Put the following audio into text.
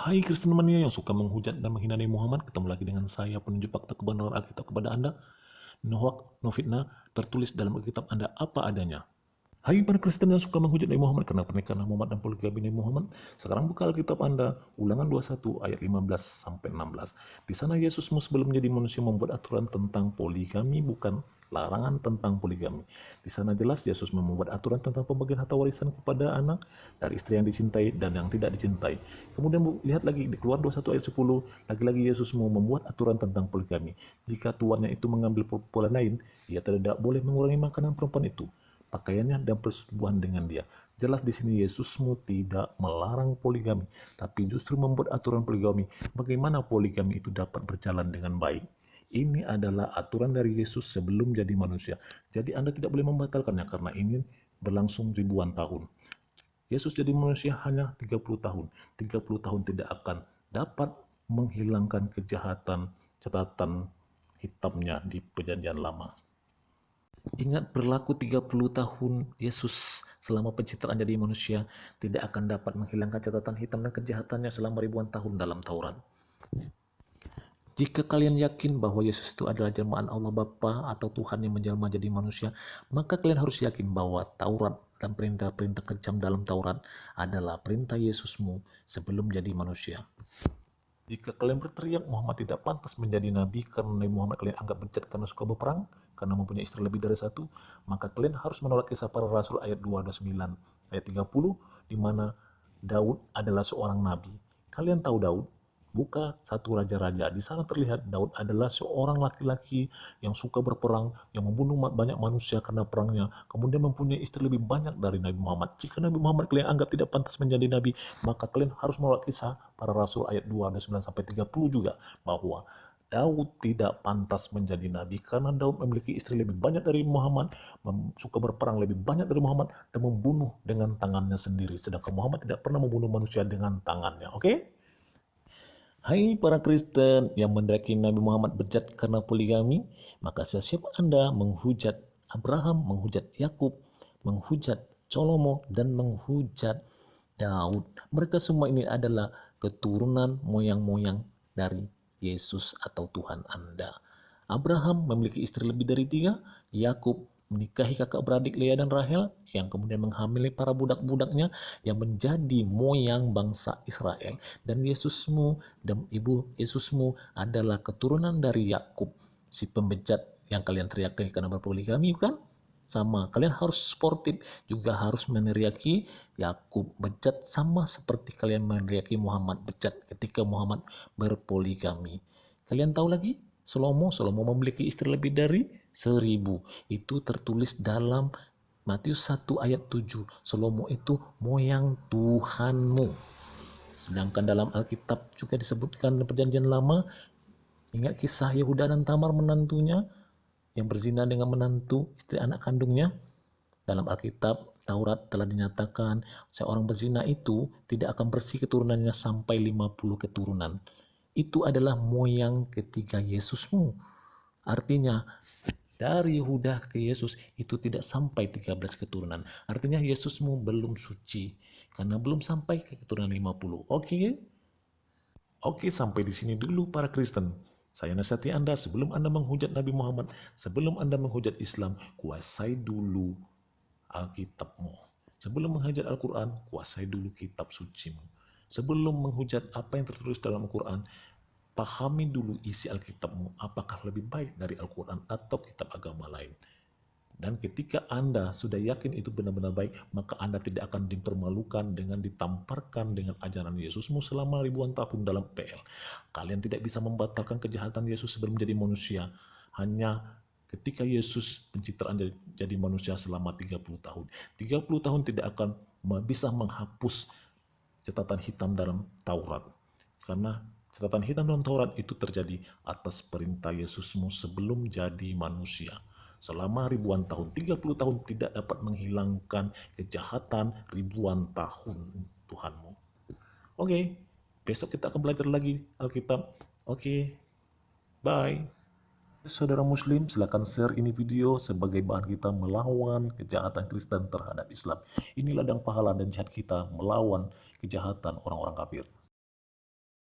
Hai Kristen mania yang suka menghujat dan menghina Nabi Muhammad, ketemu lagi dengan saya, penunjuk fakta kebenaran Alkitab kepada Anda. No hoax, no fitnah, tertulis dalam Alkitab Anda apa adanya. Hai para Kristen yang suka menghujat Nabi Muhammad karena pernikahan Muhammad dan poligami Nabi Muhammad, sekarang buka Alkitab Anda, Ulangan 21 ayat 15 sampai 16. Di sana Yesusmu sebelum menjadi manusia membuat aturan tentang poligami, bukan larangan tentang poligami. Di sana jelas Yesus membuat aturan tentang pembagian harta warisan kepada anak dari istri yang dicintai dan yang tidak dicintai. Kemudian lihat lagi di Keluaran 21 ayat 10, lagi-lagi Yesus mau membuat aturan tentang poligami. Jika tuannya itu mengambil perempuan lain, ia tidak boleh mengurangi makanan perempuan itu, pakaiannya, dan persetubuhan dengan dia. Jelas di sini Yesusmu tidak melarang poligami, tapi justru membuat aturan poligami. Bagaimana poligami itu dapat berjalan dengan baik? Ini adalah aturan dari Yesus sebelum jadi manusia. Jadi Anda tidak boleh membatalkannya karena ini berlangsung ribuan tahun. Yesus jadi manusia hanya 30 tahun. 30 tahun tidak akan dapat menghilangkan kejahatan catatan hitamnya di perjanjian lama. Ingat, berlaku 30 tahun Yesus selama pencitraan jadi manusia tidak akan dapat menghilangkan catatan hitam dan kejahatannya selama ribuan tahun dalam Taurat. Jika kalian yakin bahwa Yesus itu adalah jelmaan Allah Bapa atau Tuhan yang menjelma jadi manusia, maka kalian harus yakin bahwa Taurat dan perintah-perintah kejam dalam Taurat adalah perintah Yesusmu sebelum jadi manusia. Jika kalian berteriak Muhammad tidak pantas menjadi nabi karena Nabi Muhammad kalian anggap bejat karena suka berperang, karena mempunyai istri lebih dari satu, maka kalian harus menolak Kisah Para Rasul ayat 29, ayat 30, di mana Daud adalah seorang nabi. Kalian tahu Daud? Buka satu raja-raja. Di sana terlihat Daud adalah seorang laki-laki yang suka berperang, yang membunuh banyak manusia karena perangnya, kemudian mempunyai istri lebih banyak dari Nabi Muhammad. Jika Nabi Muhammad kalian anggap tidak pantas menjadi nabi, maka kalian harus menolak Kisah Para Rasul ayat 29 sampai 30 juga, bahwa Daud tidak pantas menjadi nabi karena Daud memiliki istri lebih banyak dari Muhammad, suka berperang lebih banyak dari Muhammad, dan membunuh dengan tangannya sendiri. Sedangkan Muhammad tidak pernah membunuh manusia dengan tangannya. Oke? Hai para Kristen yang mendaki Nabi Muhammad bejat karena poligami, maka siap Anda menghujat Abraham, menghujat Yakub, menghujat Salomo, dan menghujat Daud. Mereka semua ini adalah keturunan moyang-moyang dari Yesus atau Tuhan Anda. Abraham memiliki istri lebih dari 3, Yakub menikahi kakak beradik Lea dan Rahel, yang kemudian menghamili para budak-budaknya yang menjadi moyang bangsa Israel. Dan Yesusmu dan ibu Yesusmu adalah keturunan dari Yakub, si pembejat yang kalian teriakan karena berpoligami, bukan? Sama, kalian harus sportif, juga harus meneriaki Yakub bejat sama seperti kalian meneriaki Muhammad bejat ketika Muhammad berpoligami. Kalian tahu lagi? Salomo memiliki istri lebih dari 1000. Itu tertulis dalam Matius 1 ayat 7. Salomo itu moyang Tuhanmu. Sedangkan dalam Alkitab juga disebutkan di perjanjian lama, ingat kisah Yehuda dan Tamar menantunya yang berzina dengan menantu istri anak kandungnya. Dalam Alkitab Taurat telah dinyatakan seorang berzina itu tidak akan bersih keturunannya sampai 50 keturunan. Itu adalah moyang ketiga Yesusmu. Artinya dari Yehuda ke Yesus itu tidak sampai 13 keturunan. Artinya Yesusmu belum suci karena belum sampai ke keturunan 50. Oke? Oke, sampai di sini dulu para Kristen. Saya nasihati Anda sebelum Anda menghujat Nabi Muhammad, sebelum Anda menghujat Islam, kuasai dulu Alkitabmu. Sebelum menghujat Al-Quran, kuasai dulu kitab sucimu. Sebelum menghujat apa yang tertulis dalam Al-Quran, pahami dulu isi Alkitabmu, apakah lebih baik dari Al-Quran atau kitab agama lain. Dan ketika Anda sudah yakin itu benar-benar baik, maka Anda tidak akan dipermalukan dengan ditamparkan dengan ajaran Yesusmu selama ribuan tahun dalam PL. Kalian tidak bisa membatalkan kejahatan Yesus sebelum menjadi manusia. Hanya ketika Yesus pencitraan jadi manusia selama 30 tahun. 30 tahun tidak akan bisa menghapus catatan hitam dalam Taurat. Karena catatan hitam dalam Taurat itu terjadi atas perintah Yesusmu sebelum jadi manusia. Selama ribuan tahun, 30 tahun tidak dapat menghilangkan kejahatan ribuan tahun Tuhanmu. Oke, besok kita akan belajar lagi Alkitab. Oke, bye. Saudara Muslim, silakan share ini video sebagai bahan kita melawan kejahatan Kristen terhadap Islam. Ini ladang pahala dan jihad kita melawan kejahatan orang-orang kafir.